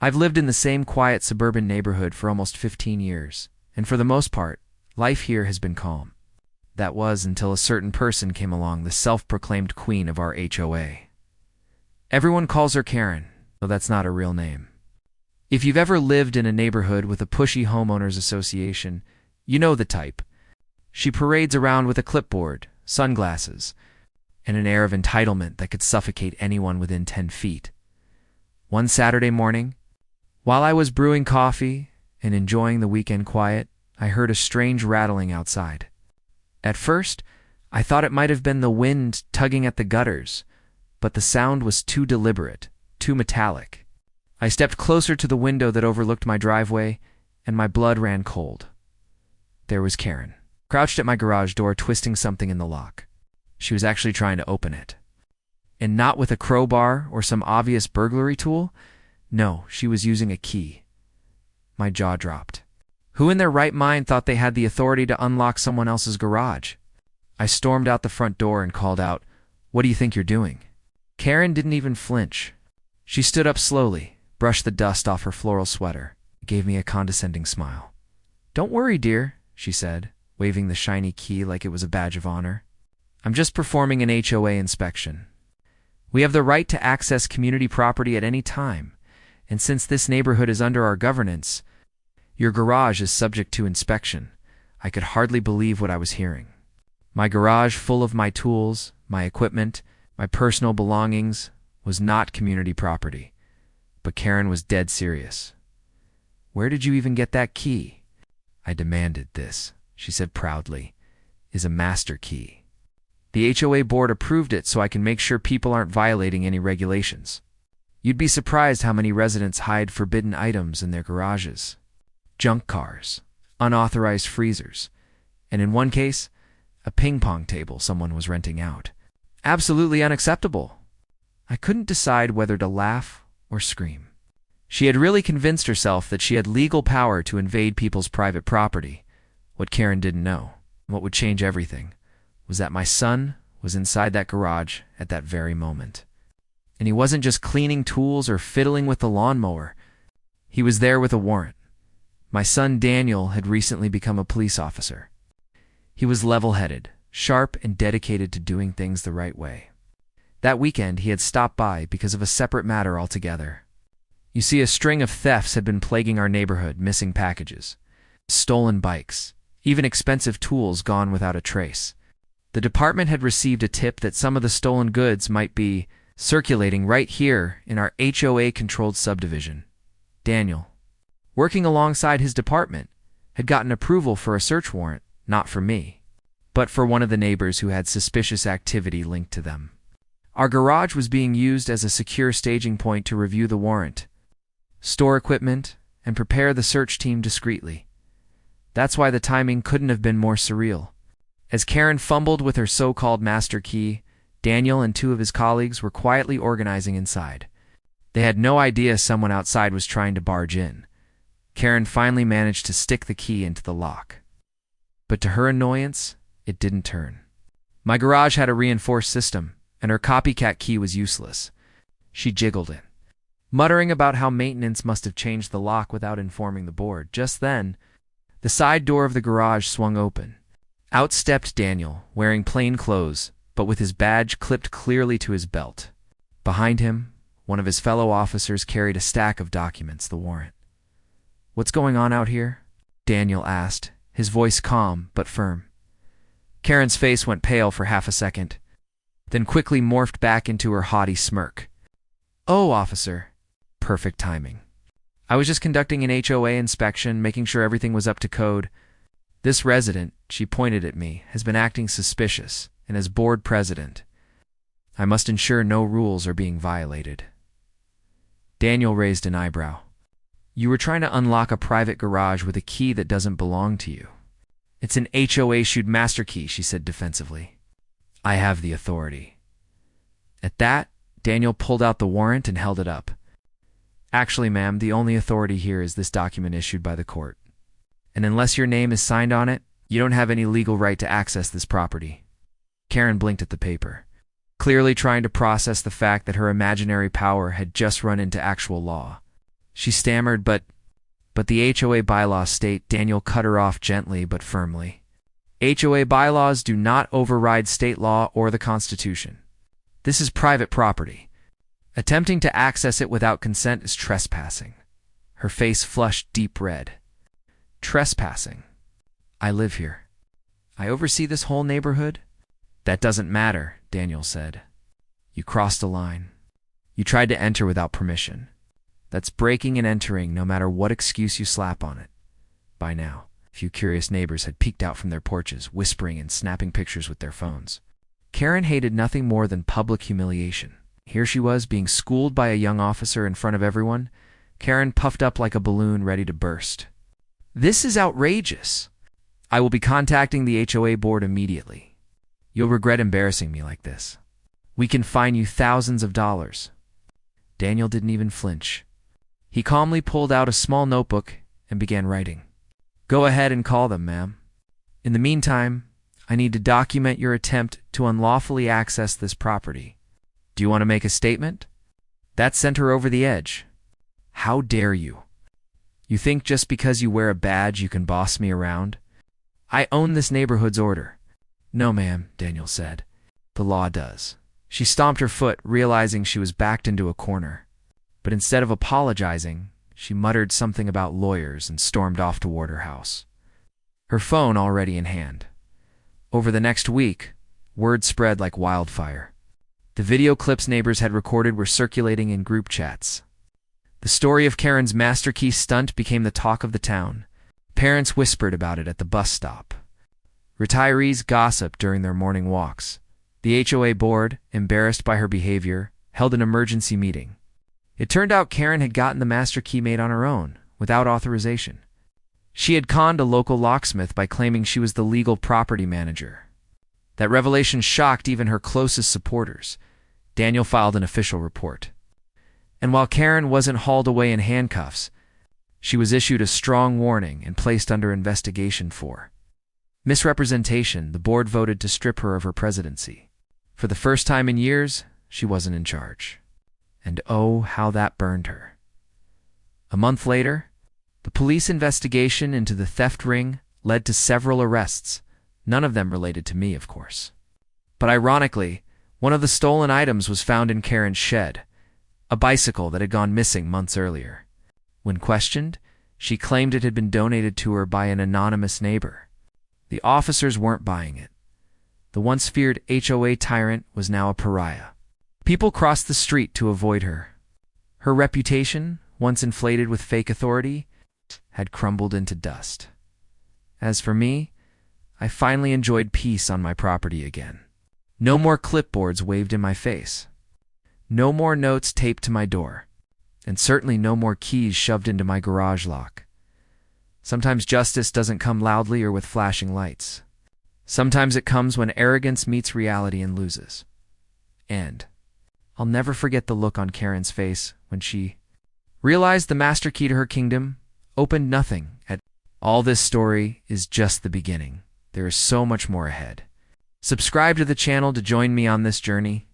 I've lived in the same quiet suburban neighborhood for almost 15 years, and for the most part, life here has been calm. That was until a certain person came along, the self-proclaimed queen of our HOA. Everyone calls her Karen, though that's not her real name. If you've ever lived in a neighborhood with a pushy homeowners association, you know the type. She parades around with a clipboard, sunglasses, and an air of entitlement that could suffocate anyone within 10 feet. One Saturday morning, while I was brewing coffee and enjoying the weekend quiet, I heard a strange rattling outside. At first, I thought it might have been the wind tugging at the gutters, but the sound was too deliberate, too metallic. I stepped closer to the window that overlooked my driveway, and my blood ran cold. There was Karen, crouched at my garage door, twisting something in the lock. She was actually trying to open it. And not with a crowbar or some obvious burglary tool. No, she was using a key. My jaw dropped. Who in their right mind thought they had the authority to unlock someone else's garage? I stormed out the front door and called out, "What do you think you're doing?" Karen didn't even flinch. She stood up slowly, brushed the dust off her floral sweater, gave me a condescending smile. "Don't worry, dear," she said, waving the shiny key like it was a badge of honor. "I'm just performing an HOA inspection. We have the right to access community property at any time, and since this neighborhood is under our governance, your garage is subject to inspection." I could hardly believe what I was hearing. My garage, full of my tools, my equipment, my personal belongings, was not community property. But Karen was dead serious. "Where did you even get that key?" I demanded. "This," she said proudly, "is a master key. The HOA board approved it so I can make sure people aren't violating any regulations. You'd be surprised how many residents hide forbidden items in their garages. Junk cars, unauthorized freezers, and in one case, a ping pong table someone was renting out. Absolutely unacceptable." I couldn't decide whether to laugh or scream. She had really convinced herself that she had legal power to invade people's private property. What Karen didn't know, what would change everything, was that my son was inside that garage at that very moment. And he wasn't just cleaning tools or fiddling with the lawnmower. He was there with a warrant. My son Daniel had recently become a police officer. He was level-headed, sharp, and dedicated to doing things the right way. That weekend, he had stopped by because of a separate matter altogether. You see, a string of thefts had been plaguing our neighborhood, missing packages, stolen bikes, even expensive tools gone without a trace. The department had received a tip that some of the stolen goods might be circulating right here in our HOA-controlled subdivision. Daniel, working alongside his department, had gotten approval for a search warrant, not for me, but for one of the neighbors who had suspicious activity linked to them. Our garage was being used as a secure staging point to review the warrant, store equipment, and prepare the search team discreetly. That's why the timing couldn't have been more surreal. As Karen fumbled with her so-called master key, Daniel and two of his colleagues were quietly organizing inside. They had no idea someone outside was trying to barge in. Karen finally managed to stick the key into the lock. But to her annoyance, it didn't turn. My garage had a reinforced system, and her copycat key was useless. She jiggled it, muttering about how maintenance must have changed the lock without informing the board. Just then, the side door of the garage swung open. Out stepped Daniel, wearing plain clothes, but with his badge clipped clearly to his belt. Behind him, one of his fellow officers carried a stack of documents, the warrant. "What's going on out here?" Daniel asked, his voice calm but firm. Karen's face went pale for half a second, then quickly morphed back into her haughty smirk. "Oh, officer." Perfect timing. "I was just conducting an HOA inspection, making sure everything was up to code. This resident," she pointed at me, "has been acting suspicious, and as board president, I must ensure no rules are being violated." Daniel raised an eyebrow. "You were trying to unlock a private garage with a key that doesn't belong to you." "It's an HOA-issued master key," she said defensively. "I have the authority." At that, Daniel pulled out the warrant and held it up. "Actually, ma'am, the only authority here is this document issued by the court. And unless your name is signed on it, you don't have any legal right to access this property." Karen blinked at the paper, clearly trying to process the fact that her imaginary power had just run into actual law. She stammered, but the HOA bylaws state. Daniel cut her off gently but firmly. HOA bylaws do not override state law or the Constitution. This is private property. Attempting to access it without consent is trespassing. Her face flushed deep red. Trespassing. I live here. I oversee this whole neighborhood. That doesn't matter, Daniel said. You crossed a line. You tried to enter without permission. That's breaking and entering, no matter what excuse you slap on it. By now, a few curious neighbors had peeked out from their porches, whispering and snapping pictures with their phones. Karen hated nothing more than public humiliation. Here she was, being schooled by a young officer in front of everyone. Karen puffed up like a balloon ready to burst. This is outrageous. I will be contacting the HOA board immediately. You'll regret embarrassing me like this. We can fine you thousands of dollars. Daniel didn't even flinch. He calmly pulled out a small notebook and began writing. Go ahead and call them, ma'am. In the meantime, I need to document your attempt to unlawfully access this property. Do you want to make a statement? That sent her over the edge. How dare you? You think just because you wear a badge you can boss me around? I own this neighborhood's order. No, ma'am, Daniel said. The law does. She stomped her foot, realizing she was backed into a corner. But instead of apologizing, she muttered something about lawyers and stormed off toward her house, her phone already in hand. Over the next week, word spread like wildfire. The video clips neighbors had recorded were circulating in group chats. The story of Karen's master key stunt became the talk of the town. Parents whispered about it at the bus stop. Retirees gossiped during their morning walks. The HOA board, embarrassed by her behavior, held an emergency meeting. It turned out Karen had gotten the master key made on her own, without authorization. She had conned a local locksmith by claiming she was the legal property manager. That revelation shocked even her closest supporters. Daniel filed an official report. And while Karen wasn't hauled away in handcuffs, she was issued a strong warning and placed under investigation for misrepresentation. The board voted to strip her of her presidency. For the first time in years, she wasn't in charge. And oh, how that burned her. A month later, the police investigation into the theft ring led to several arrests, none of them related to me, of course. But ironically, one of the stolen items was found in Karen's shed, a bicycle that had gone missing months earlier. When questioned, she claimed it had been donated to her by an anonymous neighbor. The officers weren't buying it. The once feared HOA tyrant was now a pariah. People crossed the street to avoid her. Her reputation, once inflated with fake authority, had crumbled into dust. As for me, I finally enjoyed peace on my property again. No more clipboards waved in my face. No more notes taped to my door. And certainly no more keys shoved into my garage lock. Sometimes justice doesn't come loudly or with flashing lights. Sometimes it comes when arrogance meets reality and loses. And I'll never forget the look on Karen's face when she realized the master key to her kingdom opened nothing at all. This story is just the beginning. There is so much more ahead. Subscribe to the channel to join me on this journey.